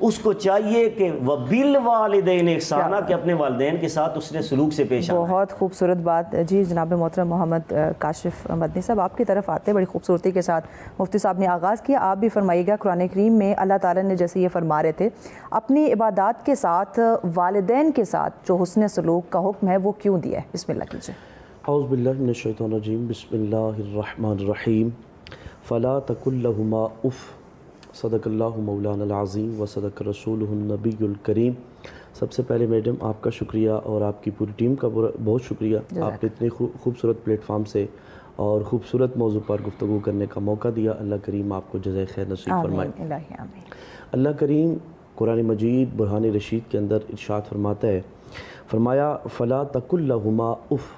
اس کو چاہیے کہ وبالوالدین احسانا کہ اپنے والدین کے ساتھ اس نے سلوک سے پیش آنا ہے۔ بہت خوبصورت بات جی جناب محترم محمد کاشف مدنی صاحب آپ کی طرف آتے بڑی خوبصورتی کے ساتھ مفتی صاحب نے آغاز کیا، آپ بھی فرمائیے گا قرآن کریم میں اللہ تعالیٰ نے جیسے یہ فرما رہے تھے اپنی عبادات کے ساتھ والدین کے ساتھ جو حسن سلوک کا حکم ہے وہ کیوں دیا ہے؟ بسم اللہ کیجیے۔ اعوذ باللہ من الشیطان الرجیم، بسم اللہ الرحمن الرحیم، فلا تقل لہما اف، صدق اللہ مولانا العظیم و صدق رسولہ النبی الکریم۔ سب سے پہلے میڈم آپ کا شکریہ اور آپ کی پوری ٹیم کا بہت شکریہ، آپ نے اتنے خوبصورت پلیٹ فارم سے اور خوبصورت موضوع پر گفتگو کرنے کا موقع دیا۔ اللہ کریم آپ کو جزائے خیر نصیب فرمائے۔ آمین الہی آمین۔ اللہ کریم قرآن مجید برہان رشید کے اندر ارشاد فرماتا ہے، فرمایا فلا تقل لہما اف،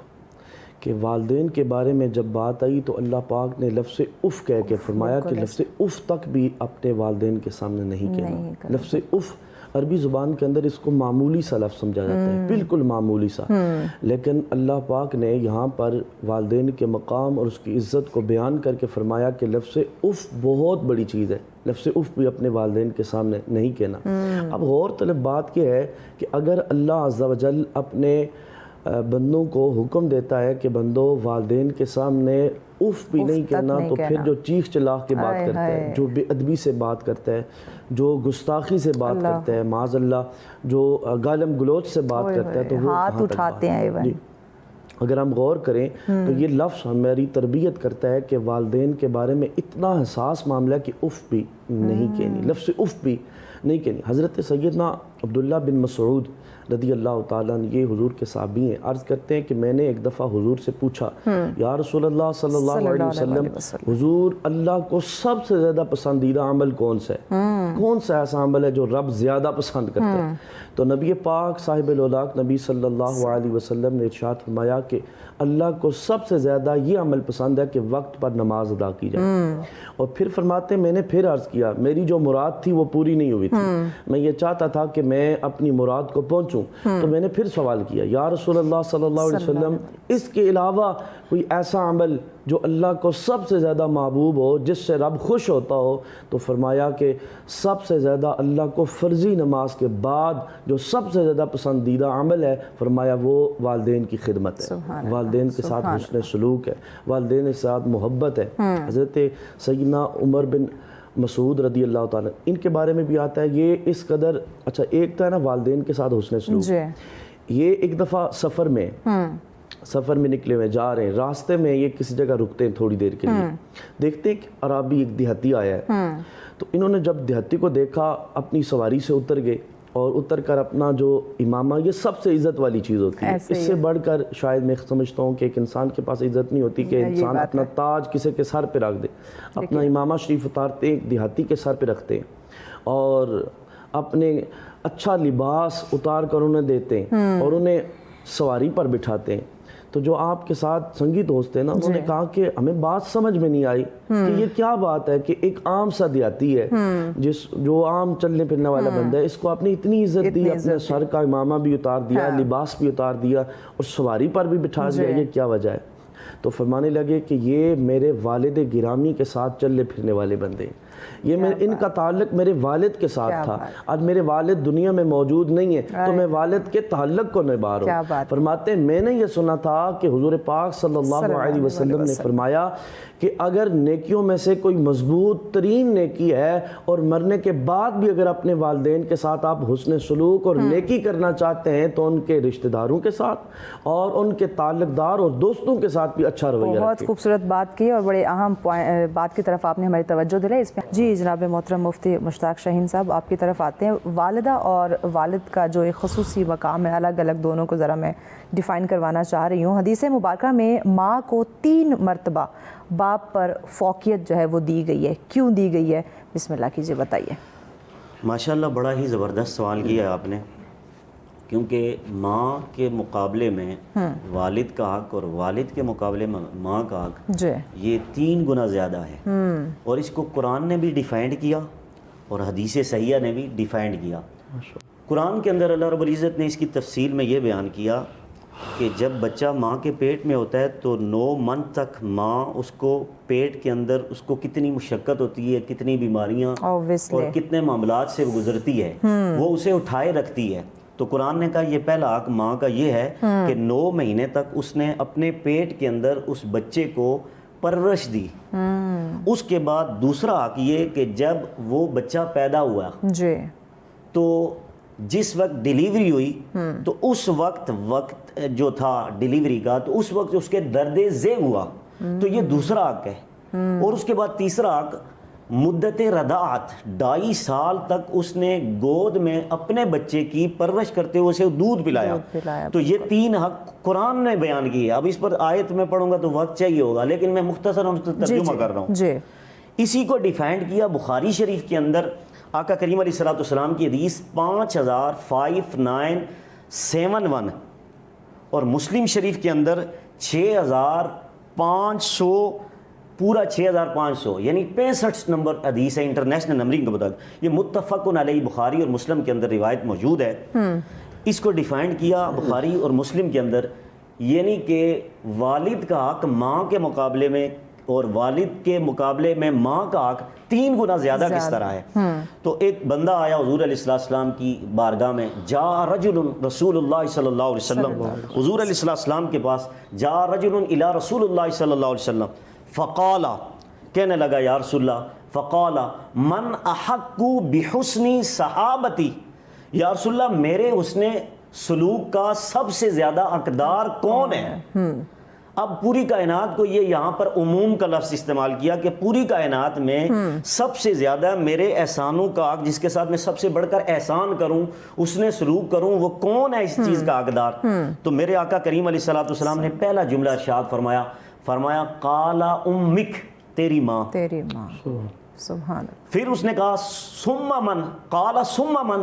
کہ والدین کے بارے میں جب بات آئی تو اللہ پاک نے لفظ اف کہہ کے فرمایا کہ لفظ اف تک بھی اپنے والدین کے سامنے نہیں کہنا۔ لفظ اف عربی زبان کے اندر اس کو معمولی سا لفظ سمجھا جاتا ہے، بالکل معمولی سا، لیکن اللہ پاک نے یہاں پر والدین کے مقام اور اس کی عزت کو بیان کر کے فرمایا کہ لفظ اف بہت بڑی چیز ہے، لفظ اف بھی اپنے والدین کے سامنے نہیں کہنا۔ اب غور طلب بات یہ ہے کہ اگر اللہ عز و جل اپنے بندوں کو حکم دیتا ہے کہ بندوں والدین کے سامنے اف بھی نہیں کہنا، تو پھر جو چیخ چلاخ کے بات کرتا ہے، جو بے ادبی سے بات کرتا ہے، جو گستاخی سے بات کرتا ہے، معاذ اللہ جو گالم گلوچ سے بات کرتا ہے، تو وہ ہاتھ اٹھاتے ہیں ایون۔ اگر ہم غور کریں تو یہ لفظ ہماری تربیت کرتا ہے کہ والدین کے بارے میں اتنا حساس معاملہ ہے کہ اف بھی نہیں کہنی، لفظ اف بھی نہیں کہنی۔ حضرت سیدنا عبداللہ بن مسعود رضی اللہ تعالیٰ عنہ یہ حضور کے صحابی ہیں، عرض کرتے ہیں کہ میں نے ایک دفعہ حضور سے پوچھا، یا رسول اللہ صلی اللہ علیہ وسلم، حضور اللہ کو سب سے زیادہ پسندیدہ عمل کون سا ہے؟ کون سا ایسا عمل ہے جو رب زیادہ پسند کرتا ہے؟ تو نبی پاک صاحب الاولاق نبی صلی اللہ علیہ وسلم نے ارشاد فرمایا کہ اللہ کو سب سے زیادہ یہ عمل پسند ہے کہ وقت پر نماز ادا کی جائے۔ اور پھر فرماتے ہیں میں نے پھر عرض کیا، میری جو مراد تھی وہ پوری نہیں ہوئی تھی، میں یہ چاہتا تھا کہ میں اپنی مراد کو پہنچوں، تو میں نے پھر سوال کیا، یا رسول اللہ صلی اللہ علیہ وسلم اس کے علاوہ کوئی ایسا عمل جو اللہ کو سب سے زیادہ محبوب ہو، جس سے رب خوش ہوتا ہو؟ تو فرمایا کہ سب سے زیادہ اللہ کو فرضی نماز کے بعد جو سب سے زیادہ پسندیدہ عمل ہے، فرمایا وہ والدین کی خدمت ہے، والدین کے ساتھ حسن سلوک ہے، والدین کے ساتھ محبت ہے۔ حضرت سیدنا عمر بن مسعود رضی اللہ تعالیٰ ان کے بارے میں بھی آتا ہے، یہ اس قدر اچھا، ایک تو ہے نا والدین کے ساتھ حسن سلوک، یہ ایک دفعہ سفر میں نکلے ہوئے جا رہے ہیں، راستے میں یہ کسی جگہ رکتے ہیں تھوڑی دیر کے لیے، دیکھتے ہیں کہ عرابی ایک دیہاتی آیا ہے، تو انہوں نے جب دیہاتی کو دیکھا اپنی سواری سے اتر گئے اور اتر کر اپنا جو امامہ، یہ سب سے عزت والی چیز ہوتی ہے، اس سے بڑھ کر شاید میں سمجھتا ہوں کہ ایک انسان کے پاس عزت نہیں ہوتی کہ انسان اپنا تاج کسی کے سر پہ رکھ دے، اپنا امامہ شریف اتارتے ایک دیہاتی کے سر پہ رکھتے ہیں اور اپنے اچھا لباس اتار کر انہیں دیتے ہیں اور انہیں سواری پر بٹھاتے ہیں۔ تو جو آپ کے ساتھ سنگی دوست ہیں نا، انہوں نے کہا کہ ہمیں بات سمجھ میں نہیں آئی کہ یہ کیا بات ہے کہ ایک عام سا دیہاتی ہے جو عام چلنے پھرنے والا بندہ ہے، اس کو آپ نے اتنی عزت دی، اپنے سر کا امامہ بھی اتار دیا، لباس بھی اتار دیا اور سواری پر بھی بٹھا دیا، یہ کیا وجہ ہے؟ تو فرمانے لگے کہ یہ میرے والد گرامی کے ساتھ چلنے پھرنے والے بندے ہیں، یہ ان کا تعلق میرے والد کے ساتھ تھا، آج میرے والد دنیا میں موجود نہیں ہے تو میں والد کے تعلق کو نبھا رہا ہوں۔ فرماتے ہیں میں نے یہ سنا تھا کہ حضور پاک صلی اللہ علیہ وسلم نے فرمایا کہ اگر نیکیوں میں سے کوئی مضبوط ترین نیکی ہے اور مرنے کے بعد بھی اگر اپنے والدین کے ساتھ آپ حسن سلوک اور نیکی کرنا چاہتے ہیں تو ان کے رشتہ داروں کے ساتھ اور ان کے تعلق دار اور دوستوں کے ساتھ بھی اچھا رویہ رکھیں۔ بہت خوبصورت بات کی اور بڑے اہم بات کی طرف آپ نے ہماری توجہ دلائی اس میں۔ جی جناب محترم مفتی مشتاق شاہین صاحب آپ کی طرف آتے ہیں، والدہ اور والد کا جو ایک خصوصی مقام ہے، الگ الگ دونوں کو ذرا میں ڈیفائن کروانا چاہ رہی ہوں۔ حدیث مبارکہ میں ماں کو 3 مرتبہ باپ پر فوقیت جو ہے وہ دی گئی ہے، کیوں دی گئی ہے؟ بسم اللہ کیجیے، بتائیے۔ ماشاءاللہ بڑا ہی زبردست سوال کیا ہے آپ نے، کیونکہ ماں کے مقابلے میں والد کا حق اور والد کے مقابلے میں ماں کا حق یہ 3 گنا زیادہ ہے، اور اس کو قرآن نے بھی ڈیفائنڈ کیا اور حدیث صحیحہ نے بھی ڈیفائنڈ کیا۔ قرآن کے اندر اللہ رب العزت نے اس کی تفصیل میں یہ بیان کیا، کہ جب بچہ ماں کے پیٹ میں ہوتا ہے تو 9 منتھ تک ماں اس کو پیٹ کے اندر اس کو کتنی مشقت ہوتی ہے, کتنی بیماریاں اور کتنے معاملات سے گزرتی ہے, وہ اسے اٹھائے رکھتی ہے. تو قرآن نے کہا یہ پہلا حق ماں کا یہ ہے کہ 9 مہینے تک اس نے اپنے پیٹ کے اندر اس بچے کو پرورش دی. اس کے بعد دوسرا حق یہ کہ جب وہ بچہ پیدا ہوا جی تو جس وقت ڈیلیوری ہوئی تو اس وقت جو تھا ڈیلیوری کا تو اس وقت اس کے درد ذیل ہوا, تو یہ دوسرا حق ہے. اور اس کے بعد تیسرا حق مدت رضاعت, 2.5 سال تک اس نے گود میں اپنے بچے کی پرورش کرتے ہوئے اسے دودھ پلایا. تو یہ 3 حق قرآن نے بیان کیے. اب اس پر آیت میں پڑھوں گا تو وقت چاہیے ہوگا, لیکن میں مختصر ترجمہ کر رہا ہوں. اسی کو ڈیفائنڈ کیا بخاری شریف کے اندر آقا کریم علیہ الصلوۃ والسلام کی حدیث 5571 اور مسلم شریف کے اندر 6500 پورا 6500 یعنی 65 نمبر حدیث ہے انٹرنیشنل نمبرنگ کے مطابق. یہ متفق علیہ بخاری اور مسلم کے اندر روایت موجود ہے. اس کو ڈیفائنڈ کیا بخاری اور مسلم کے اندر, یعنی کہ والد کا حق ماں کے مقابلے میں اور والد کے مقابلے میں ماں کا حق 3 گنا زیادہ کس طرح ہے. تو ایک بندہ آیا حضور علیہ السلام کی بارگاہ میں, جا رجل رسول اللہ صلی اللہ علیہ وسلم, حضور علیہ السلام کے پاس جا رجل الی رسول اللہ صلی اللہ علیہ وسلم فقال, کہنے لگا یا رسول اللہ, فقال من احق بحسن صحابتی, یا رسول اللہ میرے حسن سلوک کا سب سے زیادہ حقدار کون ہے. اب پوری کائنات کو یہ یہاں پر عموم کا لفظ استعمال کیا کہ پوری کائنات میں سب سے زیادہ میرے احسانوں کا حق, جس کے ساتھ میں سب سے بڑھ کر احسان کروں, اس نے سلوک کروں, وہ کون ہے اس چیز کا حقدار. تو میرے آقا کریم علیہ الصلوۃ والسلام نے پہلا جملہ ارشاد فرمایا قال امک, تیری ماں. سبحان اللہ. پھر اس نے کہا ثم من, قال ثم من,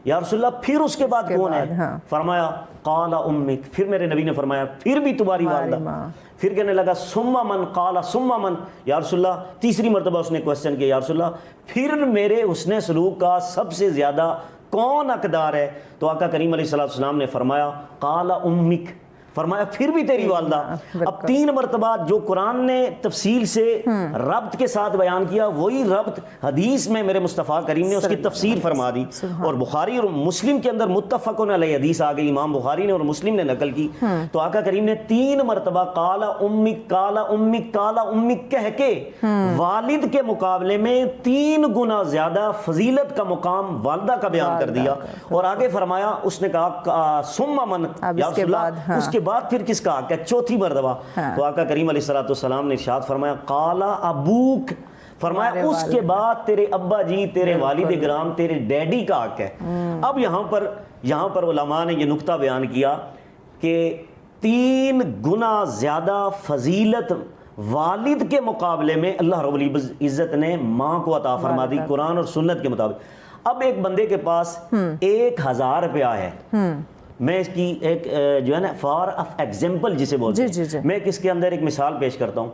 یا رسول اللہ پھر اس کے بعد کون ہے. فرمایا قال امک, پھر میرے نبی نے فرمایا پھر بھی تمہاری والدہ. پھر کہنے لگا ثم من, قال ثم من, یا رسول اللہ تیسری مرتبہ اس نے کوسچن کیا, یا رسول اللہ پھر میرے حسن سلوک کا سب سے زیادہ کون حقدار ہے. تو آقا کریم علیہ الصلوۃ والسلام نے فرمایا قال امک, فرمایا پھر بھی تیری والدہ. اب 3 مرتبہ جو قرآن نے تفصیل سے ربط کے ساتھ بیان کیا, وہی ربط حدیث میں میرے مصطفیٰ کریم نے اس کی تفسیر فرما دی. اور بخاری اور مسلم کے اندر متفق علیہ حدیث آ گئی, امام بخاری نے اور مسلم نے نقل کی. تو آقا کریم نے 3 مرتبہ قال امک قال امک قال امک کہہ کے والد کے مقابلے میں 3 گنا زیادہ فضیلت کا مقام والدہ کا بیان کر دیا. اور آگے فرمایا, اس نے کہا ثم من, یا رسول اللہ اس کے بعد پھر کس کا حق ہے, چوتھی مرتبہ. تو آقا کریم علیہ الصلوۃ والسلام نے ارشاد فرمایا قال ابوک, فرمایا اس کے بعد تیرے ابا جی, تیرے والد گرام, تیرے ڈیڈی کا حق ہے. اب یہاں پر علماء نے یہ نقطہ بیان کیا کہ 3 گنا زیادہ فضیلت والد کے مقابلے میں اللہ رب العزت نے ماں کو عطا فرما دی قرآن اور سنت کے مطابق. اب ایک بندے کے پاس 1000 روپیہ ہے, میں اس کی ایک جو ہے نا فار آف ایگزامپل جسے بولتے ہیں, میں اس کے اندر ایک مثال پیش کرتا ہوں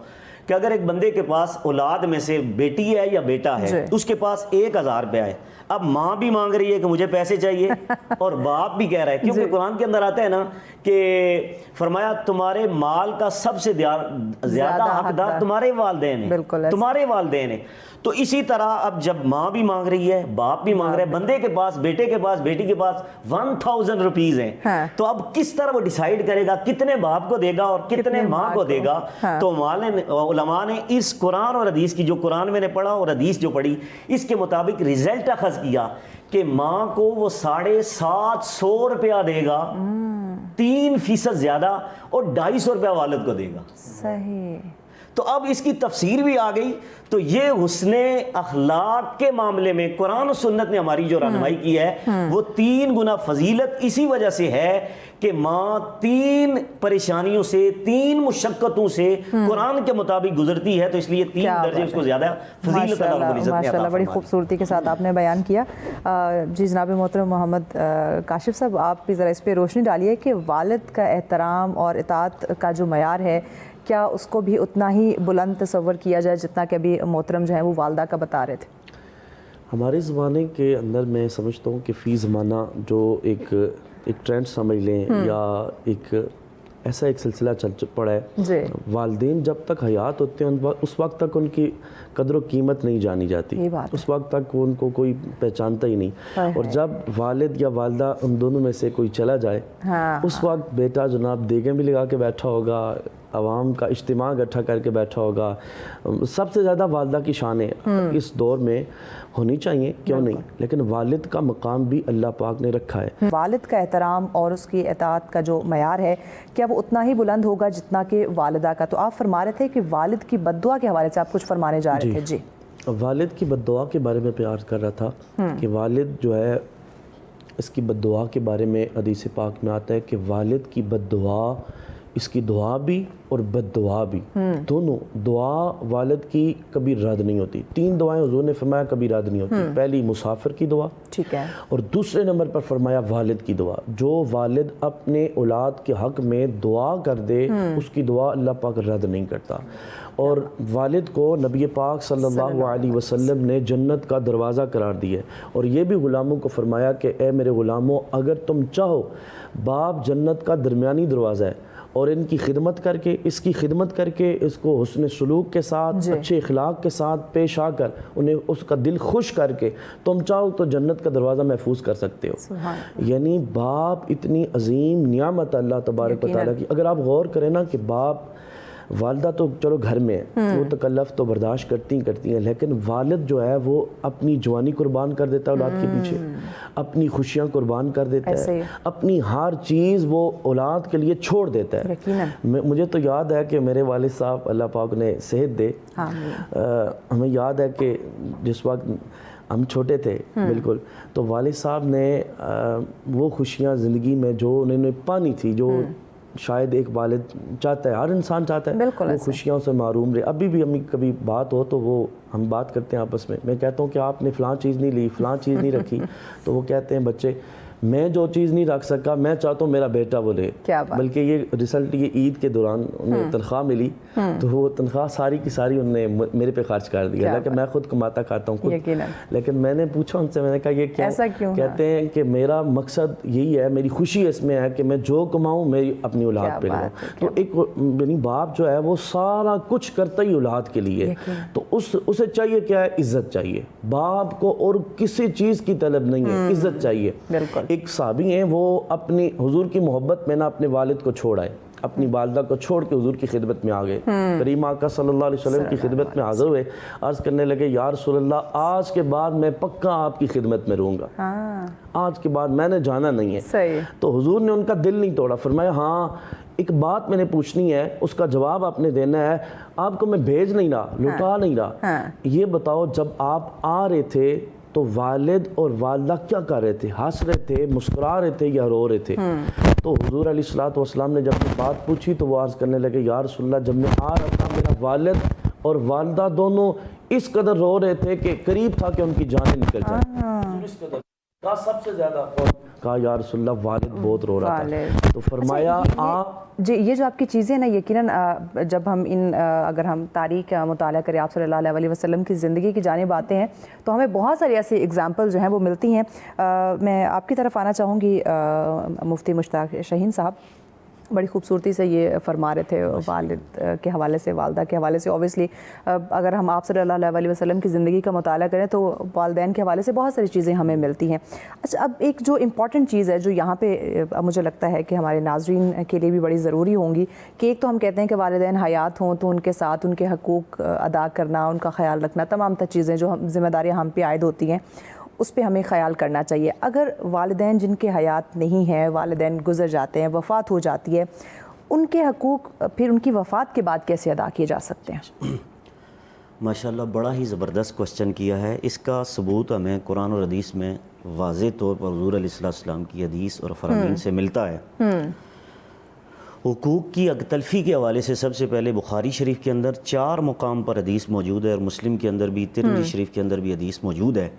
کہ اگر ایک بندے کے پاس اولاد میں سے بیٹی ہے یا بیٹا ہے, اس کے پاس 1000 روپیہ ہے. اب ماں بھی مانگ رہی ہے کہ مجھے پیسے چاہیے اور باپ بھی کہہ رہا ہے, کیونکہ قرآن کے اندر آتا ہے نا کہ فرمایا تمہارے مال کا سب سے زیادہ حقدار تمہارے والدین ہیں, تمہارے والدین ہیں. تو اسی طرح اب جب ماں بھی مانگ رہی ہے, باپ بھی مانگ رہا ہے, بندے کے پاس, بیٹے کے پاس, بیٹی کے پاس 1000 روپیز ہیں, تو اب کس طرح وہ ڈیسائیڈ کرے گا کتنے باپ کو دے گا اور کتنے ماں کو دے گا. تو علماء نے اس قرآن اور حدیث کی, جو قرآن میں نے پڑھا اور حدیث جو پڑھی, اس کے مطابق رزلٹ اخذ کیا کہ ماں کو وہ 750 روپیہ دے گا, 3% زیادہ, اور 250 روپیہ والد کو دے گا. صحیح. تو اب اس کی تفسیر بھی آ گئی. تو یہ حسن اخلاق کے معاملے میں قرآن و سنت نے ہماری جو رہنمائی کی ہے وہ 3 گنا فضیلت اسی وجہ سے ہے کہ ماں 3 پریشانیوں سے, 3 مشقتوں سے قرآن کے مطابق گزرتی ہے, تو اس لیے 3 درجے اس کو زیادہ فضیلت اللہ رب العزت نے عطا فرمائی. ماشاءاللہ, بڑی خوبصورتی کے ساتھ آپ نے بیان کیا. جی جناب محترم محمد کاشف صاحب, آپ بھی ذرا اس پہ روشنی ڈالیے کہ والد کا احترام اور اطاعت کا جو معیار ہے, کیا اس کو بھی اتنا ہی بلند تصور کیا جائے جتنا کہ ابھی محترم جو ہیں وہ والدہ کا بتا رہے تھے؟ ہمارے زمانے کے اندر میں سمجھتا ہوں کہ فی زمانہ جو ایک ٹرینڈ سمجھ لیں یا ایک ایسا ایک سلسلہ چل پڑا ہے جی والدین جب تک حیات ہوتے ہیں اس وقت تک ان کی قدر و قیمت نہیں جانی جاتی, یہ بات اس وقت تک ان کو کوئی پہچانتا ہی نہیں, اور جب والد یا والدہ ان دونوں میں سے کوئی چلا جائے اس وقت بیٹا جناب دیگیں بھی لگا کے بیٹھا ہوگا, عوام کا اجتماع اکٹھا کر کے بیٹھا ہوگا. سب سے زیادہ والدہ کی شانیں اس دور میں ہونی چاہیے, کیوں نہیں, لیکن والد کا مقام بھی اللہ پاک نے رکھا ہے. والد کا احترام اور اس کی اطاعت کا جو معیار ہے کیا وہ اتنا ہی بلند ہوگا جتنا کہ والدہ کا؟ تو آپ فرما رہے تھے کہ والد کی بد دعا کے حوالے سے آپ کچھ فرمانے جا رہے تھے. جی والد کی بد دعا کے بارے میں پیار کر رہا تھا کہ والد جو ہے اس کی بد دعا کے بارے میں حدیث پاک میں آتا ہے کہ والد کی بد دعا, اس کی دعا بھی اور بد دعا بھی, دونوں دعا والد کی کبھی رد نہیں ہوتی. 3 دعائیں حضور نے فرمایا کبھی رد نہیں ہوتی. پہلی مسافر کی دعا, ٹھیک ہے, اور دوسرے نمبر پر فرمایا والد کی دعا. جو والد اپنے اولاد کے حق میں دعا کر دے اس کی دعا اللہ پاک رد نہیں کرتا. اور والد کو نبی پاک صلی اللہ علیہ وسلم نے جنت کا دروازہ قرار دیا ہے, اور یہ بھی غلاموں کو فرمایا کہ اے میرے غلاموں اگر تم چاہو باپ جنت کا درمیانی دروازہ ہے, اور ان کی خدمت کر کے, اس کی خدمت کر کے, اس کو حسن سلوک کے ساتھ اچھے اخلاق کے ساتھ پیش آ کر انہیں اس کا دل خوش کر کے تم چاہو تو جنت کا دروازہ محفوظ کر سکتے ہو. یعنی باپ اتنی عظیم نعمت اللہ تبارک و تعالیٰ کی. اگر آپ غور کریں نا کہ باپ, والدہ تو چلو گھر میں ہے, وہ تکلف تو برداشت کرتی ہیں, لیکن والد جو ہے وہ اپنی جوانی قربان کر دیتا ہے اولاد کے پیچھے, اپنی خوشیاں قربان کر دیتا ہے, اپنی ہر چیز وہ اولاد کے لیے چھوڑ دیتا ہے. مجھے تو یاد ہے کہ میرے والد صاحب اللہ پاک نے صحت دے, ہمیں یاد ہے کہ جس وقت ہم چھوٹے تھے بالکل, تو والد صاحب نے وہ خوشیاں زندگی میں جو انہوں نے پانی تھی, جو شاید ایک والد چاہتا ہے, ہر انسان چاہتا ہے وہ خوشیاں سے محروم رہے. ابھی بھی ہمیں کبھی بات ہو تو وہ ہم بات کرتے ہیں آپس میں کہتا ہوں کہ آپ نے فلاں چیز نہیں لی, فلاں چیز نہیں رکھی, تو وہ کہتے ہیں بچے میں جو چیز نہیں رکھ سکا میں چاہتا ہوں میرا بیٹا وہ لے. بلکہ یہ رزلٹ یہ عید کے دوران انہیں تنخواہ ملی تو وہ تنخواہ ساری کی ساری انہوں نے میرے پہ خرچ کر دیا. لیکن میں خود کماتا کھاتا ہوں خود, لیکن میں نے پوچھا ان سے, میں نے کہا یہ کیوں؟ کہتے ہیں کہ میرا مقصد یہی ہے, میری خوشی اس میں ہے کہ میں جو کماؤں میری اپنی اولاد پہ لگاؤں. تو ایک یعنی باپ جو ہے وہ سارا کچھ کرتا ہی اولاد کے لیے, تو اسے چاہیے کیا ہے, عزت چاہیے. باپ کو اور کسی چیز کی طلب نہیں ہے, عزت چاہیے. ایک صحابی ہیں وہ اپنی حضور کی محبت میں نہ اپنے والد کو چھوڑ آئے, اپنی والدہ کو چھوڑ کے حضور کی خدمت میں آ گئے. کریم آقا صلی اللہ علیہ وسلم کی خدمت میں حاضر ہوئے, عرض کرنے لگے یا رسول اللہ آج کے بعد میں پکا آپ کی خدمت میں رہوں گا, آج کے بعد میں نے جانا نہیں ہے. تو حضور نے ان کا دل نہیں توڑا, فرمایا ہاں ایک بات میں نے پوچھنی ہے, اس کا جواب آپ نے دینا ہے. آپ کو میں بھیج نہیں رہا, لٹا نہیں رہا, یہ بتاؤ جب آپ آ رہے تھے تو والد اور والدہ کیا کر رہے تھے, ہنس رہے تھے, مسکرا رہے تھے یا رو رہے تھے؟ تو حضور علیہ الصلوۃ والسلام نے جب یہ بات پوچھی تو وہ عرض کرنے لگے یا رسول اللہ جب میں آ رہا تھا میرا والد اور والدہ دونوں اس قدر رو رہے تھے کہ قریب تھا کہ ان کی جانیں نکل جائیں. اس قدر کہا سب سے زیادہ, کہا یا رسول اللہ والد بہت رو رہا تھا. تو فرمایا آپ جی یہ جو آپ کی چیزیں نا یقیناً جب ہم اگر ہم تاریخ کا مطالعہ کریں, آپ صلی اللہ علیہ وسلم کی زندگی کی جانب آتے ہیں تو ہمیں بہت ساری ایسی اگزامپل جو ہیں وہ ملتی ہیں. میں آپ کی طرف آنا چاہوں گی مفتی مشتاق شاہین صاحب, بڑی خوبصورتی سے یہ فرما رہے تھے والد کے حوالے سے, والدہ کے حوالے سے. اوبیسلی اگر ہم آپ صلی اللہ علیہ وسلم کی زندگی کا مطالعہ کریں تو والدین کے حوالے سے بہت ساری چیزیں ہمیں ملتی ہیں. اچھا اب ایک جو امپورٹنٹ چیز ہے جو یہاں پہ مجھے لگتا ہے کہ ہمارے ناظرین کے لیے بھی بڑی ضروری ہوں گی, کہ ایک تو ہم کہتے ہیں کہ والدین حیات ہوں تو ان کے ساتھ ان کے حقوق ادا کرنا, ان کا خیال رکھنا, تمام تر چیزیں جو ذمہ داریاں ہم پہ عائد ہوتی ہیں اس پہ ہمیں خیال کرنا چاہیے. اگر والدین جن کے حیات نہیں ہیں, والدین گزر جاتے ہیں, وفات ہو جاتی ہے, ان کے حقوق پھر ان کی وفات کے بعد کیسے ادا کیے جا سکتے ہیں؟ ماشاءاللہ بڑا ہی زبردست کوسچن کیا ہے. اس کا ثبوت ہمیں قرآن اور حدیث میں واضح طور پر حضور علیہ السلام کی حدیث اور فرامین سے ملتا ہے. حقوق کی حق تلفی کے حوالے سے سب سے پہلے بخاری شریف کے اندر 4 مقام پر حدیث موجود ہے, اور مسلم کے اندر بھی, ترمذی شریف کے اندر بھی حدیث موجود ہے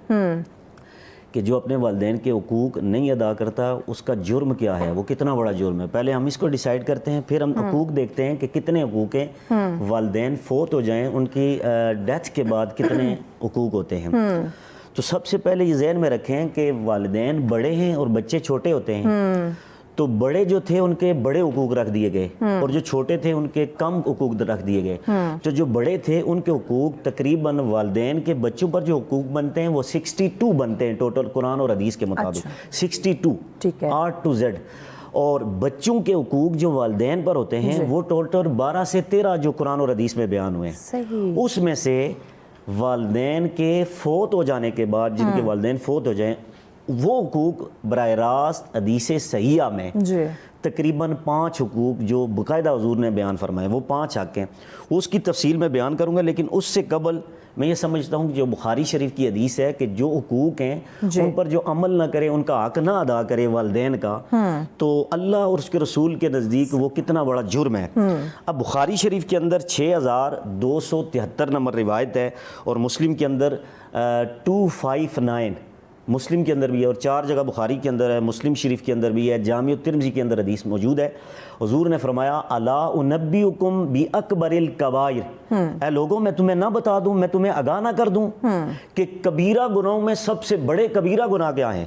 کہ جو اپنے والدین کے حقوق نہیں ادا کرتا اس کا جرم کیا ہے, وہ کتنا بڑا جرم ہے. پہلے ہم اس کو ڈیسائیڈ کرتے ہیں, پھر ہم حقوق دیکھتے ہیں کہ کتنے حقوق ہیں. والدین فوت ہو جائیں, ان کی ڈیتھ کے بعد کتنے حقوق ہوتے ہیں. تو سب سے پہلے یہ ذہن میں رکھیں کہ والدین بڑے ہیں اور بچے چھوٹے ہوتے ہیں, تو بڑے جو تھے ان کے بڑے حقوق رکھ دیے گئے اور جو چھوٹے تھے ان کے کم حقوق رکھ دیے گئے. تو جو بڑے تھے ان کے حقوق تقریباً والدین کے بچوں پر جو حقوق بنتے ہیں وہ 62 بنتے ہیں ٹوٹل قرآن اور حدیث کے مطابق. 62 R to Z. اور بچوں کے حقوق جو والدین پر ہوتے ہیں وہ ٹوٹل 12 سے 13 جو قرآن اور حدیث میں بیان ہوئے ہیں. اس میں سے والدین کے فوت ہو جانے کے بعد جن کے والدین فوت ہو جائیں وہ حقوق براہ راست حدیث صحیحہ میں تقریباً 5 حقوق جو باقاعدہ حضور نے بیان فرمائے وہ 5 حق ہیں. اس کی تفصیل میں بیان کروں گا، لیکن اس سے قبل میں یہ سمجھتا ہوں کہ جو بخاری شریف کی حدیث ہے کہ جو حقوق ہیں ان پر جو عمل نہ کرے، ان کا حق نہ ادا کرے والدین کا، تو اللہ اور اس کے رسول کے نزدیک وہ کتنا بڑا جرم ہے. اب بخاری شریف کے اندر 6273 نمبر روایت ہے اور مسلم کے اندر 259 مسلم کے اندر بھی ہے اور 4 جگہ بخاری کے اندر ہے، مسلم شریف کے اندر بھی ہے، جامع الترمذی کے اندر حدیث موجود ہے. حضور نے فرمایا الا انبئکم باکبر الکبائر، اے لوگوں میں تمہیں نہ بتا دوں، میں تمہیں آگاہ نہ کر دوں کہ کبیرہ گناہوں میں سب سے بڑے کبیرہ گناہ کیا ہیں،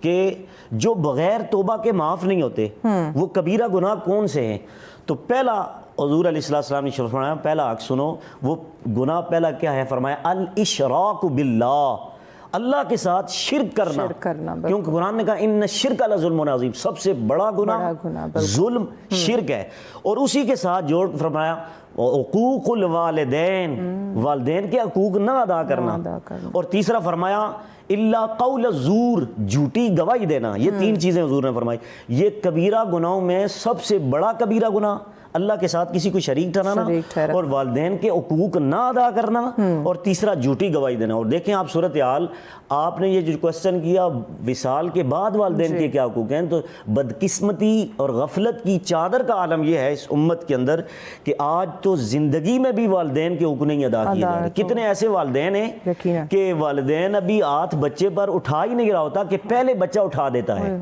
کہ جو بغیر توبہ کے معاف نہیں ہوتے. وہ کبیرہ گناہ کون سے ہیں؟ تو پہلا حضور علیہ السلام نے فرمایا پہلا حق سنو، وہ گناہ پہلا کیا ہے؟ فرمایا الاشراک باللہ، اللہ کے ساتھ شرک کرنا. کیونکہ قرآن نے کہا ان الشرک لظلم عظیم، سب سے بڑا گناہ ظلم شرک ہے. اور اسی کے ساتھ جوڑ فرمایا حقوق الوالدین، والدین کے حقوق نہ ادا کرنا. اور تیسرا فرمایا الا قول الزور، جھوٹی گواہی دینا. یہ 3 چیزیں حضور نے فرمائی. یہ کبیرہ گناہوں میں سب سے بڑا کبیرہ گناہ اللہ کے ساتھ کسی کو شریک ٹھہرانا اور والدین کے حقوق نہ ادا کرنا، اور تیسرا جھوٹی گواہی دینا. اور دیکھیں آپ صورتحال، آپ نے یہ جو کوسچن کیا وصال کے بعد والدین کے کیا حقوق ہیں، تو بدقسمتی اور غفلت کی چادر کا عالم یہ ہے اس امت کے اندر کہ آج تو زندگی میں بھی والدین کے حقوق نہیں ادا کیے جا رہے. کتنے ایسے والدین ہیں کہ والدین ابھی ہاتھ بچے پر اٹھا ہی نہیں رہا ہوتا کہ پہلے بچہ اٹھا دیتا ہے.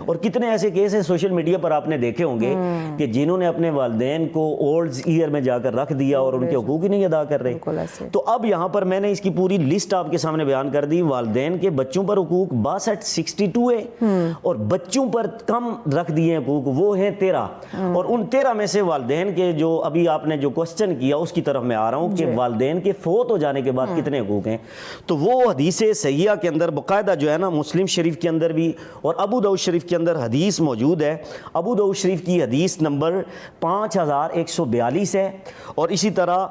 اور کتنے ایسے کیس ہیں سوشل میڈیا پر آپ نے دیکھے ہوں گے کہ جنہوں نے اپنے والدین کو اولڈز ایئر میں جا کر رکھ دیا اور ان کے حقوق ہی نہیں ادا کر رہے. تو اب یہاں پر میں نے اس کی پوری لسٹ آپ کے سامنے بیان کر دی. والدین کے بچوں پر حقوق 62 ہے اور بچوں پر کم رکھ دیے حقوق وہ ہیں 13. اور ان 13 میں سے والدین کے جو ابھی آپ نے جو کوسچن کیا اس کی طرف میں آ رہا ہوں کہ والدین کے فوت ہو جانے کے بعد کتنے حقوق ہیں. تو وہ حدیث صحیحہ کے اندر باقاعدہ جو ہے نا، مسلم شریف کے اندر بھی اور ابو داؤد شریف کے اندر حدیث موجود ہے. ابو داؤد شریف کی حدیث نمبر 5142 ہے اور اسی طرح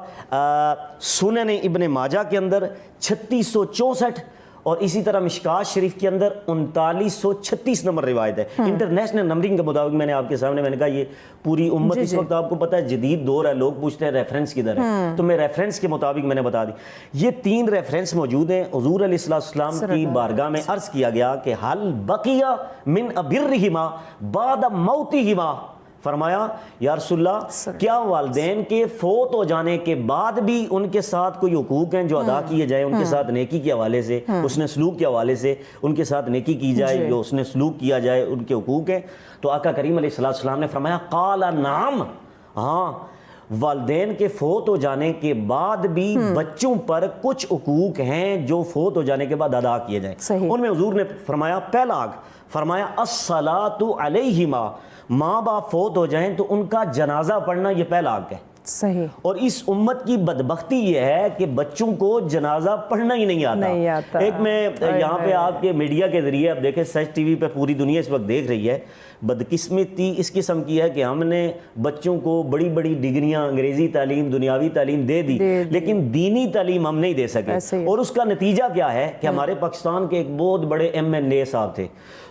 سنن ابن ماجہ کے اندر 3664 اور اسی طرح مشکات شریف کے اندر 3936 نمبر روایت ہے. انٹرنیشنل نمبرنگ کے مطابق میں نے آپ کے سامنے میں نے کہا یہ پوری امت اس وقت آپ کو پتہ ہے جدید دور ہے، لوگ پوچھتے ہیں ریفرنس کدھر ہے، تو میں ریفرنس کے مطابق میں نے بتا دی. یہ 3 ریفرنس موجود ہیں. حضور علیہ السلام کی بارگاہ میں عرض کیا گیا کہ حل بقیہ من ابرہما بعد موتہما، فرمایا یا رسول اللہ کیا والدین کے فوت ہو جانے کے بعد بھی ان کے ساتھ کوئی حقوق ہیں جو ادا کیے جائیں، ان کے ساتھ نیکی کے حوالے سے، حسن سلوک کے حوالے سے ان کے ساتھ نیکی کی جائے، جو حسن سلوک کیا جائے، ان کے حقوق ہیں؟ تو آقا کریم علیہ السلام نے فرمایا قال نعم، ہاں والدین کے فوت ہو جانے کے بعد بھی بچوں پر کچھ حقوق ہیں جو فوت ہو جانے کے بعد ادا کیے جائیں. ان میں حضور نے فرمایا پہلا حق فرمایا الصلاۃ علیہما، ماں باپ فوت ہو جائیں تو ان کا جنازہ پڑھنا یہ پہلا حق ہے. صحیح. اور اس امت کی بدبختی یہ ہے کہ بچوں کو جنازہ پڑھنا ہی نہیں آتا. ایک میں یہاں پہ آپ کے میڈیا کے ذریعے آپ دیکھیں سچ ٹی وی پہ پوری دنیا اس وقت دیکھ رہی ہے، بدقسمتی اس قسم کی ہے کہ ہم نے بچوں کو بڑی بڑی ڈگریاں، انگریزی تعلیم، دنیاوی تعلیم دے دی لیکن دینی تعلیم ہم نہیں دے سکے. اور اس کا نتیجہ کیا ہے کہ ہمارے پاکستان کے ایک بہت بڑے MNA صاحب تھے،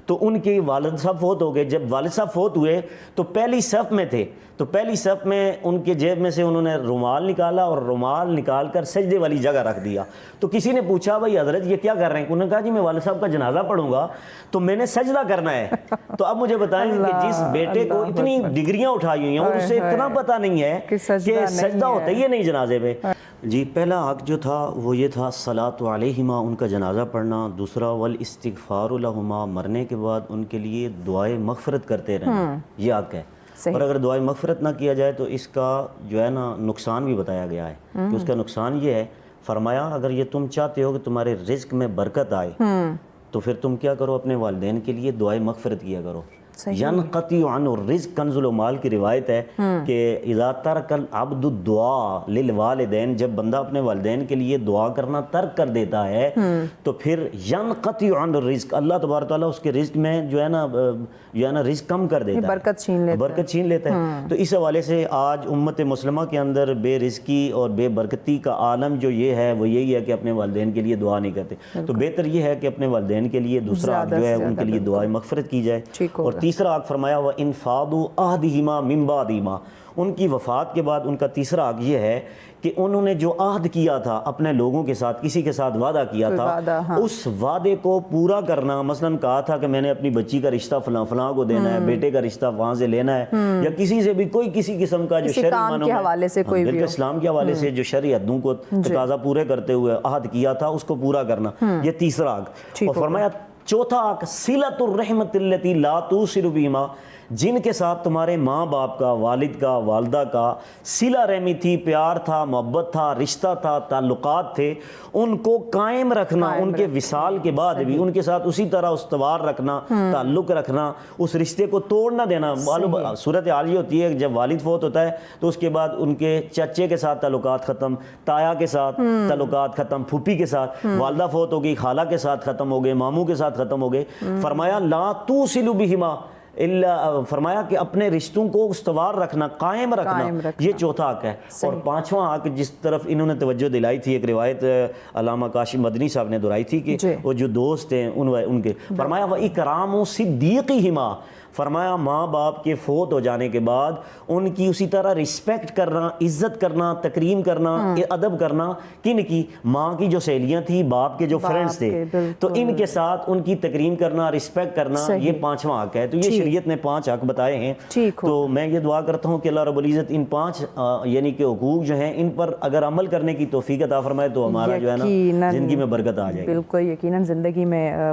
تو ان کے والد صاحب فوت ہو گئے. جب والد صاحب فوت ہوئے تو پہلی صف میں تھے، تو پہلی صف میں ان کے جیب میں سے انہوں نے رومال نکالا اور رومال نکال کر سجدے والی جگہ رکھ دیا. تو کسی نے پوچھا بھائی حضرت یہ کیا کر رہے ہیں؟ انہوں نے کہا جی میں والد صاحب کا جنازہ پڑھوں گا تو میں نے سجدہ کرنا ہے. تو اب مجھے بتائیں کہ جس بیٹے کو اتنی ڈگریاں اٹھائی ہوئی ہیں اور اسے اتنا پتہ نہیں ہے کہ سجدہ ہوتا ہی نہیں جنازے پہ. جی پہلا حق جو تھا وہ یہ تھا صلاۃ علیہما، ان کا جنازہ پڑھنا. دوسرا والاستغفار لہما، مرنے کے بعد ان کے لیے دعائے مغفرت کرتے رہنا، یہ حق ہے. اور اگر دعائے مغفرت نہ کیا جائے تو اس کا جو ہے نا نقصان بھی بتایا گیا ہے کہ اس کا نقصان یہ ہے. فرمایا اگر یہ تم چاہتے ہو کہ تمہارے رزق میں برکت آئے تو پھر تم کیا کرو، اپنے والدین کے لیے دعائے مغفرت کیا کرو. ینقطع عنہ الرزق، کنز العمال کی روایت ہے کہ اذا ترک العبد الدعاء للوالدین، جب بندہ اپنے والدین کے لیے دعا کرنا ترک کر دیتا ہے تو پھر ینقطع عنہ الرزق، اللہ تبارک تعالیٰ اس کے رزق میں جو ہے نا رزق کم کر دیتا ہے، برکت چھین لیتا ہے۔ تو اس حوالے سے آج امت مسلمہ کے اندر بے رزقی اور بے برکتی کا عالم جو یہ ہے وہ یہی ہے کہ اپنے والدین کے لیے دعا نہیں کرتے۔ تو بہتر یہ ہے کہ اپنے والدین کے لیے دوسرا حق جو ہے ان کے لیے دعائے مغفرت کی جائے۔ اور تیسرا حق فرمایا وَإِنْفَاضُوا عَهْدِهِمَا مِنْ بَعْدِهِمَا، ان کی وفات کے بعد ان کا تیسرا حق یہ ہے کہ انہوں نے جو عہد کیا تھا اپنے لوگوں کے ساتھ، کسی کے ساتھ وعدہ کیا تھا، اس وعدے کو پورا کرنا۔ مثلاً کہا تھا کہ میں نے اپنی بچی کا رشتہ فلاں فلاں کو دینا ہے، بیٹے کا رشتہ وہاں سے لینا ہے، یا کسی سے بھی کوئی کسی قسم کا جو شرعی معنوں میں اسلام کے حوالے سے جو شرعی حدوں کو تقاضا پورے کرتے ہوئے عہد کیا تھا اس کو پورا کرنا، یہ تیسرا حق۔ اور فرمایا چوتھا حق صلۃ الرحمۃ التی لا توصل بہما، جن کے ساتھ تمہارے ماں باپ کا، والد کا، والدہ کا صلہ رحمی تھی، پیار تھا، محبت تھا، رشتہ تھا، تعلقات تھے، ان کو قائم رکھنا، ان کے وصال کے بعد بھی ان کے ساتھ اسی طرح استوار رکھنا، تعلق رکھنا، اس رشتے کو توڑ نہ دینا۔ معلوم صورت حال یہ ہوتی ہے کہ جب والد فوت ہوتا ہے تو اس کے بعد ان کے چچے کے ساتھ تعلقات ختم، تایا کے ساتھ تعلقات ختم، پھوپھی کے ساتھ، والدہ فوت ہو گئی خالہ کے ساتھ ختم ہو گئے، ماموں کے ساتھ ختم ہو گئے۔ فرمایا لا توصل بہما، فرمایا کہ اپنے رشتوں کو استوار رکھنا، قائم رکھنا، یہ چوتھا حق ہے۔ اور پانچواں حق جس طرف انہوں نے توجہ دلائی تھی، ایک روایت علامہ کاشف مدنی صاحب نے دہرائی تھی کہ وہ جو دوست ہیں ان کے، فرمایا وَإِكْرَامُ صِدِّيقِهِمَا، فرمایا ماں باپ کے فوت ہو جانے کے بعد ان کی اسی طرح رسپیکٹ کرنا، عزت کرنا، تکریم کرنا، ادب کرنا۔ کن کی؟ ماں کی جو سہیلیاں تھیں، باپ کے جو فرینڈز تھے، تو ان کے ساتھ ان کی تکریم کرنا، رسپیکٹ کرنا، یہ پانچواں حق ہے۔ تو یہ شریعت نے 5 حق بتائے ہیں۔ تو میں یہ دعا کرتا ہوں کہ اللہ رب العزت ان 5 یعنی کہ حقوق جو ہیں ان پر اگر عمل کرنے کی توفیق عطا فرمائے تو ہمارا جو ہے نا زندگی میں برکت آ جائے گی۔ بالکل یقیناً زندگی میں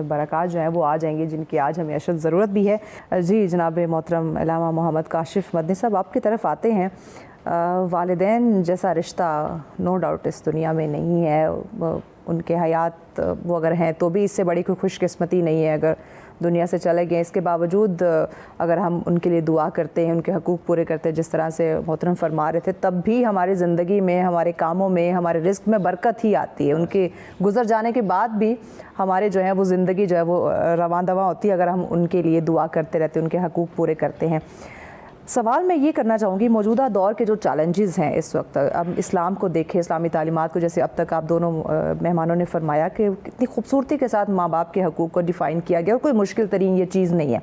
برکات جو ہیں وہ آ جائیں گی، جن کی آج ہمیں اشد ضرورت بھی ہے۔ جی جناب محترم علامہ محمد کاشف مدنی صاحب، آپ کی طرف آتے ہیں۔ والدین جیسا رشتہ نو ڈاؤٹ اس دنیا میں نہیں ہے، ان کے حیات وہ اگر ہیں تو بھی اس سے بڑی کوئی خوش قسمتی نہیں ہے اگر دنیا سے چلے گئے۔ اس کے باوجود اگر ہم ان کے لیے دعا کرتے ہیں، ان کے حقوق پورے کرتے ہیں، جس طرح سے محترم فرما رہے تھے، تب بھی ہماری زندگی میں، ہمارے کاموں میں، ہمارے رزق میں برکت ہی آتی ہے۔ ان کے گزر جانے کے بعد بھی ہمارے جو ہے وہ زندگی جو ہے وہ رواں دواں ہوتی ہے اگر ہم ان کے لیے دعا کرتے رہتے ہیں، ان کے حقوق پورے کرتے ہیں۔ سوال میں یہ کرنا چاہوں گی، موجودہ دور کے جو چیلنجز ہیں اس وقت، اب اسلام کو دیکھیں، اسلامی تعلیمات کو، جیسے اب تک آپ دونوں مہمانوں نے فرمایا کہ کتنی خوبصورتی کے ساتھ ماں باپ کے حقوق کو ڈیفائن کیا گیا اور کوئی مشکل ترین یہ چیز نہیں ہے۔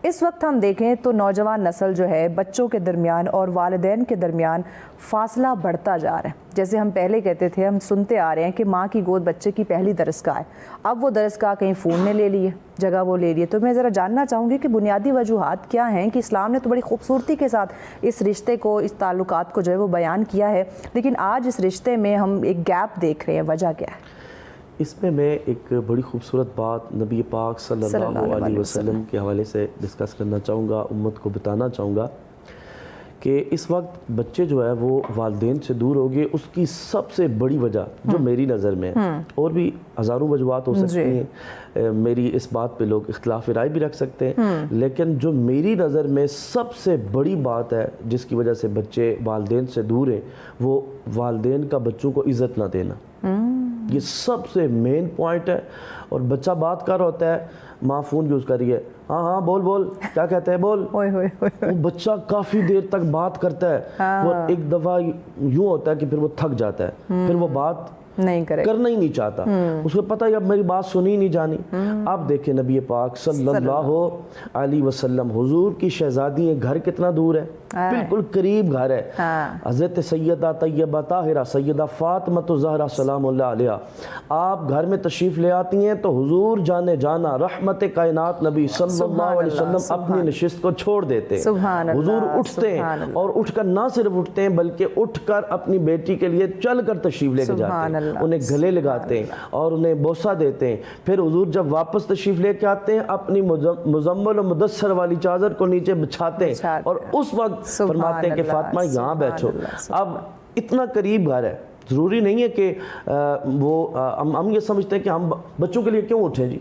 اس وقت ہم دیکھیں تو نوجوان نسل جو ہے بچوں کے درمیان اور والدین کے درمیان فاصلہ بڑھتا جا رہا ہے۔ جیسے ہم پہلے کہتے تھے، ہم سنتے آ رہے ہیں کہ ماں کی گود بچے کی پہلی درسگاہ ہے، اب وہ درسگاہ کہیں فون نے لے لیے، جگہ وہ لے لیے۔ تو میں ذرا جاننا چاہوں گی کہ بنیادی وجوہات کیا ہیں کہ اسلام نے تو بڑی خوبصورتی کے ساتھ اس رشتے کو، اس تعلقات کو جو ہے وہ بیان کیا ہے، لیکن آج اس رشتے میں ہم ایک گیپ دیکھ رہے ہیں، وجہ کیا ہے؟ اس میں ایک بڑی خوبصورت بات نبی پاک صلی اللہ علیہ وسلم کے حوالے سے ڈسکس کرنا چاہوں گا، امت کو بتانا چاہوں گا کہ اس وقت بچے جو ہے وہ والدین سے دور ہو گئے۔ اس کی سب سے بڑی وجہ جو میری نظر میں ہے، اور بھی ہزاروں وجوہات ہو سکتی ہیں، میری اس بات پہ لوگ اختلاف رائے بھی رکھ سکتے ہیں، لیکن جو میری نظر میں سب سے بڑی بات ہے جس کی وجہ سے بچے والدین سے دور ہیں، وہ والدین کا بچوں کو عزت نہ دینا۔ یہ سب سے مین پوائنٹ ہے۔ اور بچہ بات کر رہا ہوتا ہے، ماں فون یوز کر رہی ہے، ہاں ہاں بول بول، کیا کہتے ہیں بول، وہ بچہ کافی دیر تک بات کرتا ہے، وہ ایک دفعہ یوں ہوتا ہے کہ پھر وہ تھک جاتا ہے، پھر وہ بات کرنا ہی نہیں چاہتا، اس کو پتہ ہے اب میری بات سنی نہیں جانی۔ آپ دیکھیں نبی پاک صلی اللہ علیہ وسلم، حضور کی شہزادی ہے، گھر کتنا دور ہے، بالکل قریب گھر ہے۔ حضرت سیدہ طیبہ طاہرہ سیدہ فاطمہ الزہرا سلام اللہ علیہ، آپ گھر میں تشریف لے آتی ہیں تو حضور جانے جانا رحمت کائنات نبی صلی اللہ علیہ وسلم اپنی نشست کو چھوڑ دیتے، حضور اٹھتے ہیں، اور اٹھ کر نہ صرف اٹھتے ہیں بلکہ اٹھ کر اپنی بیٹی کے لیے چل کر تشریف لے کے جاتے ہیں، انہیں گلے لگاتے ہیں اور انہیں بوسہ دیتے ہیں۔ پھر حضور جب واپس تشریف لے کے آتے ہیں، اپنی مزمل و مدثر والی چادر کو نیچے بچھاتے ہیں اور اس وقت فرماتے ہیں کہ فاطمہ یہاں بیٹھو۔ اب اتنا قریب گھر ہے، ضروری نہیں ہے کہ ہم یہ سمجھتے ہیں کہ ہم بچوں کے لیے کیوں اٹھیں جی،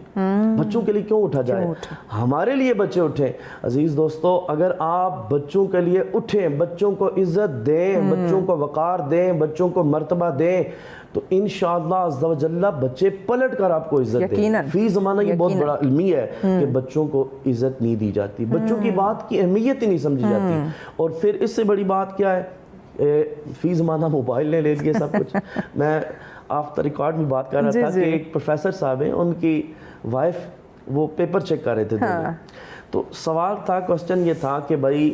بچوں کے لیے کیوں اٹھا جائے، ہمارے لیے بچے اٹھیں۔ عزیز دوستو، اگر آپ بچوں کے لیے اٹھیں، بچوں کو عزت دیں، بچوں کو وقار دیں، بچوں کو مرتبہ دیں، تو انشاءاللہ عز و جل بچے پلٹ کر آپ کو عزت دیں۔ فی زمانہ یہ بہت بڑا المیہ ہے کہ بچوں کو عزت نہیں دی جاتی، بچوں کی بات کی اہمیت ہی نہیں سمجھی جاتی۔ اور پھر اس سے بڑی بات کیا ہے، فی زمانہ موبائل نے لے لیے سب کچھ۔ میں آف دا ریکارڈ میں بات کر رہا تھا کہ ایک پروفیسر صاحب ہیں، ان کی وائف وہ پیپر چیک کر رہے تھے، تو سوال تھا، کوسچن یہ تھا کہ بھائی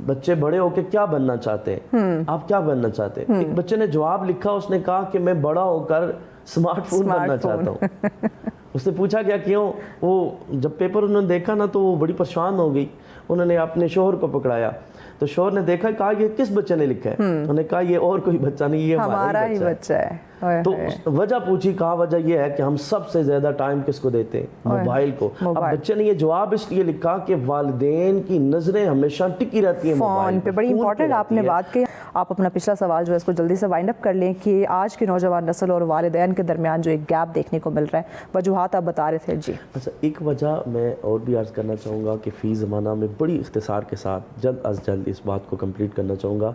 بچے بڑے ہو کے کیا بننا چاہتے ہیں، آپ کیا بننا چاہتے ہیں؟ ایک بچے نے جواب لکھا، اس نے کہا کہ میں بڑا ہو کر سمارٹ فون بننا چاہتا ہوں۔ اس سے پوچھا گیا کیوں؟ وہ جب پیپر انہوں نے دیکھا نا تو وہ بڑی پریشان ہو گئی، انہوں نے اپنے شوہر کو پکڑایا، تو شوہر نے دیکھا، کہا یہ کس بچے نے لکھا ہے؟ انہوں نے کہا یہ اور کوئی بچہ نہیں، یہ ہمارا ہی بچہ ہے۔ تو وجہ پوچھی، کہا وجہ یہ ہے کہ ہم سب سے زیادہ ٹائم کس کو دیتے ہیں؟ موبائل کو۔ اب بچے نے یہ جواب اس لیے لکھا کہ والدین کی نظریں ہمیشہ ٹکی رہتی ہیں موبائل پہ۔ بڑی امپورٹنٹ آپ نے بات کی۔ آپ اپنا پچھلا سوال جو ہے اس کو جلدی سے وائنڈ اپ کر لیں کہ آج کی نوجوان نسل اور والدین کے درمیان جو ایک گیپ دیکھنے کو مل رہا ہے، وجوہات آپ بتا رہے تھے جی۔ اچھا، ایک وجہ میں اور بھی عرض کرنا چاہوں گا کہ فی زمانہ میں بڑی اختصار کے ساتھ جلد از جلد اس بات کو کمپلیٹ کرنا چاہوں گا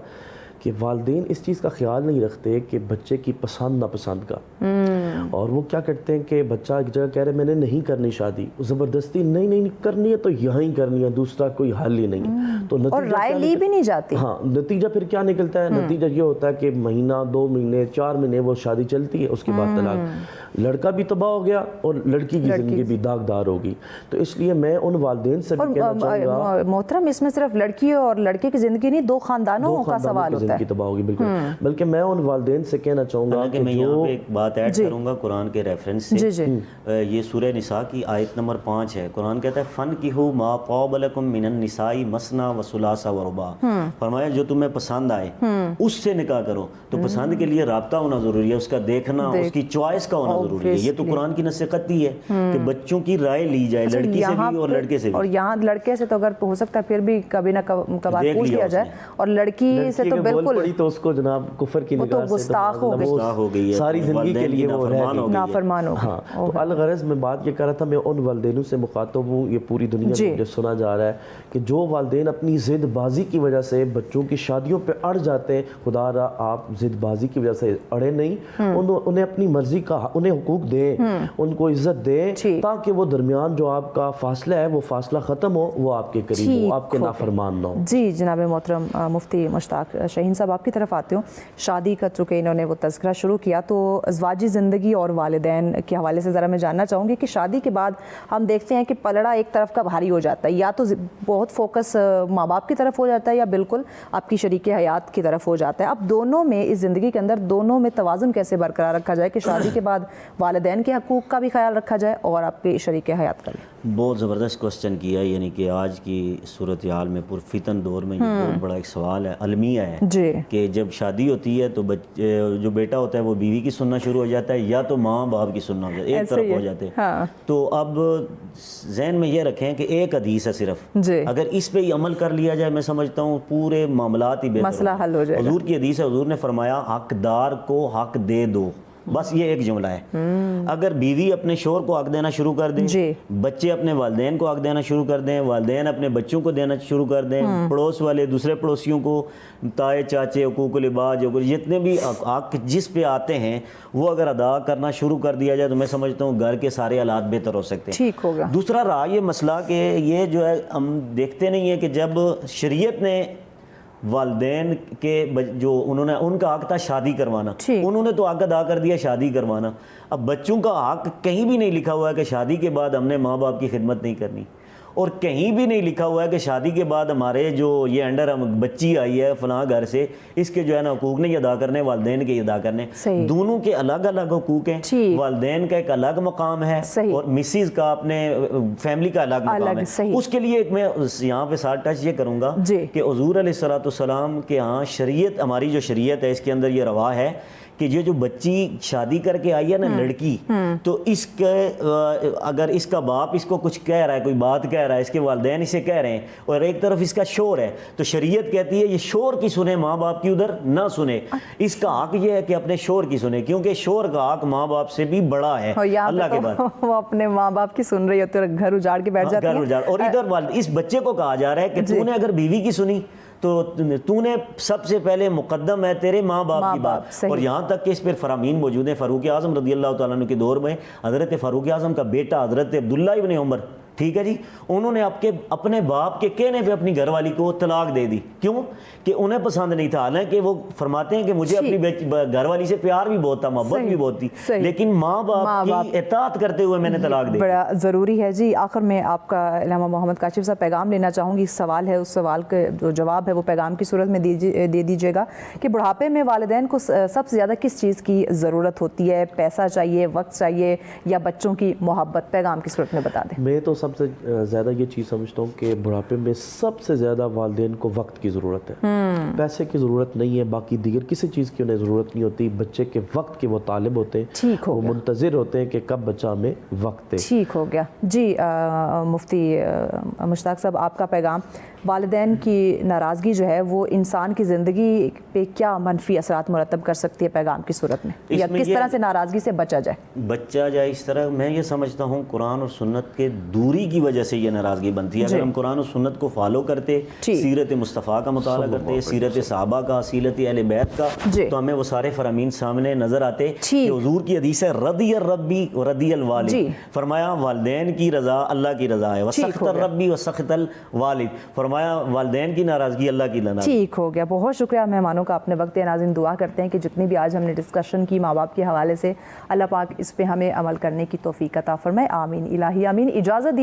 کہ والدین اس چیز کا خیال نہیں رکھتے کہ بچے کی پسند ناپسند کا، اور وہ کیا کرتے ہیں کہ بچہ ایک جگہ کہہ رہے میں نے نہیں کرنی شادی، زبردستی نہیں کرنی ہے تو یہاں ہی کرنی ہے، دوسرا کوئی حل ہی نہیں ہے، تو اور رائے لی بھی نہیں جاتی۔ ہاں، نتیجہ پھر کیا نکلتا ہے؟ نتیجہ یہ ہوتا ہے کہ مہینہ 2 مہینے 4 مہینے وہ شادی چلتی ہے، اس کے بعد طلاق، لڑکا بھی تباہ ہو گیا اور لڑکی کی زندگی بھی داغدار ہوگی۔ تو اس لیے میں ان والدین سے بھی کہنا چاہوں گا، محترم اس میں صرف لڑکی اور لڑکے کی زندگی نہیں، 2 خاندانوں کا سوال ہوتا ہے، کی تباہ ہوگی بالکل۔ بلکہ میں ان والدین سے کہنا چاہوں گا کہ میں یہاں پہ ایک بات ایڈ کروں گا قرآن کے ریفرنس سے، یہ سورہ نساء کی آیت نمبر 5 ہے۔ قرآن کہتا ہے فَانْكِحُوا مَا طَابَ لَكُم مِّنَ النِّسَاءِ مَثْنَىٰ وَثُلَاثَ وَرُبَاعَ، فرمایا جو تمہیں پسند آئے اس سے نکاح کرو۔ تو پسند کے لیے رابطہ ہونا ضروری ہے، اس کا دیکھنا، اس کی چوائس کا ہونا ضروری ہے۔ یہ تو قرآن کی نصیحت ہی ہے کہ بچوں کی رائے لی جائے، لڑکی سے بھی اور لڑکے سے بھی۔ اور یہاں لڑکے سے تو اگر ہو سکتا ہے پھر بھی کبھی نہ کبھی پوچھ لیا جائے، اور لڑکی سے تو بالکل تو اس کو جناب کفر کی نگاہ سے گستاخ ہو گئی ہے، ساری زندگی کے لیے وہ نافرمان ہو گئی۔ ہاں، تو الغرض میں بات یہ کر رہا تھا، میں ان والدینوں سے مخاطب ہوں، یہ پوری دنیا میں مجھے سنا جا رہا ہے کہ جو والدین اپنی ضد بازی کی وجہ سے بچوں کی شادیوں پہ اڑ جاتے ہیں، خدا را آپ ضد بازی کی وجہ سے اڑے نہیں، انہیں اپنی مرضی کا انہیں حقوق دیں، ان کو عزت دیں، تاکہ وہ درمیان جو آپ کا فاصلہ ہے وہ فاصلہ ختم ہو، وہ آپ کے قریب ہو، آپ کے نافرمان نہ ہو۔ جی جناب محترم مفتی مشتاق شاہین صاحب، آپ کی طرف آتے ہوں۔ شادی کا چونکہ انہوں نے وہ تذکرہ شروع کیا، تو ازواجی زندگی اور والدین کے حوالے سے ذرا میں جاننا چاہوں گی کہ شادی کے بعد ہم دیکھتے ہیں کہ پلڑا ایک طرف کا بھاری ہو جاتا ہے، یا تو بہت فوکس ماں باپ کی طرف ہو جاتا ہے، یا بالکل آپ کی شریک حیات کی طرف ہو جاتا ہے۔ اب دونوں میں اس زندگی کے اندر دونوں میں توازن کیسے برقرار رکھا جائے کہ شادی کے بعد والدین کے حقوق کا بھی خیال رکھا جائے اور آپ کے شریک حیات کا بھی؟ بہت زبردست کوسچن کیا، یعنی کہ آج کی صورتحال میں پرفتن دور میں یہ بہت بڑا ایک سوال ہے، المیہ ہے کہ جب شادی ہوتی ہے تو جو بیٹا ہوتا ہے وہ بیوی کی سننا شروع ہو جاتا ہے، یا تو ماں باپ کی سننا ہو جاتا ہے، ایک طرف ہو جاتے ہیں۔ تو اب ذہن میں یہ رکھیں کہ ایک حدیث ہے صرف، اگر اس پہ ہی عمل کر لیا جائے میں سمجھتا ہوں پورے معاملات ہی بہتر، مسئلہ حل ہو جائے گا۔ حضور کی حدیث ہے، حضور نے فرمایا حقدار کو حق دے دو، بس یہ ایک جملہ ہے۔ اگر بیوی اپنے شوہر کو حق دینا شروع کر دیں، بچے اپنے والدین کو حق دینا شروع کر دیں، والدین اپنے بچوں کو دینا شروع کر دیں، پڑوس والے دوسرے پڑوسیوں کو، تائے چاچے، حقوق العباد، جتنے بھی حق جس پہ آتے ہیں وہ اگر ادا کرنا شروع کر دیا جائے تو میں سمجھتا ہوں گھر کے سارے حالات بہتر ہو سکتے ہیں، ٹھیک ہوگا۔ دوسرا رہا یہ مسئلہ کہ یہ جو ہے ہم دیکھتے نہیں ہیں کہ جب شریعت نے والدین کے جو انہوں نے ان کا حق تھا شادی کروانا، انہوں نے تو حق ادا کر دیا شادی کروانا، اب بچوں کا حق کہیں بھی نہیں لکھا ہوا ہے کہ شادی کے بعد ہم نے ماں باپ کی خدمت نہیں کرنی، اور کہیں بھی نہیں لکھا ہوا ہے کہ شادی کے بعد ہمارے جو یہ انڈر بچی آئی ہے فلاں گھر سے، اس کے جو ہے نا حقوق نہیں ادا کرنے، والدین کے ادا کرنے، دونوں کے الگ الگ حقوق ہیں، والدین کا ایک الگ مقام ہے اور مسز کا اپنے فیملی کا الگ مقام ہے۔ اس کے لیے میں یہاں پہ ساتھ ٹچ یہ کروں گا کہ حضور علیہ الصلوۃ والسلام کے ہاں شریعت، ہماری جو شریعت ہے اس کے اندر یہ روا ہے کہ یہ جو بچی شادی کر کے آئی ہے نا لڑکی, تو اس کے اگر اس کا باپ اس کو کچھ کہہ رہا ہے, کوئی بات کہہ رہا ہے, اس کے والدین اسے کہہ رہے ہیں, اور ایک طرف اس کا شور ہے, تو شریعت کہتی ہے یہ شور کی سنے, ماں باپ کی ادھر نہ سنے. اس کا حق یہ ہے کہ اپنے شور کی سنے, کیونکہ شور کا حق ماں باپ سے بھی بڑا ہے اللہ کے بعد. وہ اپنے ماں باپ کی سن رہی ہوتی ہے اور گھر اجاڑ کے بیٹھ جاتی ہے. اور ادھر اس بچے کو کہا جا رہا ہے کہ تو نے اگر بیوی کی سنی تو تو نے سب سے پہلے مقدم ہے تیرے ماں باپ کی بات. اور یہاں تک کہ اس پر فرامین موجود ہیں. فاروق اعظم رضی اللہ تعالیٰ عنہ کے دور میں حضرت فاروق اعظم کا بیٹا حضرت عبداللہ ابن عمر, ٹھیک ہے جی, انہوں نے اپنے باپ کے کہنے پہ اپنی گھر والی کو طلاق دے دی. کیوں کہ انہیں پسند نہیں تھا, حالانکہ وہ فرماتے ہیں کہ مجھے اپنی گھر والی سے پیار بھی بہت تھا, محبت بھی بہت تھی, لیکن ماں باپ کی اطاعت کرتے ہوئے میں نے طلاق دے دی. بڑا ضروری ہے جی. آخر میں آپ کا علامہ محمد کاشف صاحب پیغام لینا چاہوں گی. سوال ہے, اس سوال کا جو جواب ہے وہ پیغام کی صورت میں دے دیجیے گا کہ بڑھاپے میں والدین کو سب سے زیادہ کس چیز کی ضرورت ہوتی ہے؟ پیسہ چاہیے, وقت چاہیے, یا بچوں کی محبت؟ پیغام کی صورت میں بتا دیں. میں تو سب سے زیادہ یہ چیز سمجھتا ہوں کہ بڑھاپے میں سب سے زیادہ والدین کو وقت کی ضرورت ہے. پیسے کی ضرورت نہیں ہے, باقی دیگر کسی چیز کی انہیں ضرورت نہیں ہوتی. بچے کے وقت کے وہ طالب ہوتے ہیں, وہ منتظر ہوتے ہیں کہ کب بچہ ہمیں وقت دے. ٹھیک ہو گیا جی. مفتی مشتاق صاحب, آپ کا پیغام, والدین کی ناراضگی جو ہے وہ انسان کی زندگی پہ کیا منفی اثرات مرتب کر سکتی ہے پیغام کی صورت میں, یا کس طرح سے ناراضگی سے بچا جائے؟ اس طرح میں یہ سمجھتا ہوں قرآن اور سنت کے دوری کی وجہ سے یہ ناراضگی بنتی ہے. اگر ہم قرآن اور سنت کو فالو کرتے, سیرت مصطفیٰ کا مطالعہ کرتے, سیرت صحابہ کا, سیرت اہل بیت کا, تو ہمیں وہ سارے فرامین سامنے نظر آتے کہ حضور کی حدیث ہے رضی الربی و رضی الوالد, فرمایا والدین کی رضا اللہ کی رضا ہے, وسخط الربی و سخط الوالد, فرمایا والدین کی ناراضگی اللہ کی ناراضگی. ٹھیک ہو گیا. بہت شکریہ مہمانوں کا اپنے وقت. ناظرین دعا کرتے ہیں کہ جتنی بھی آج ہم نے ڈسکشن کی ماں باپ کے حوالے سے, اللہ پاک اس پہ ہمیں عمل کرنے کی توفیق عطا فرمائے. آمین الہی آمین. اجازت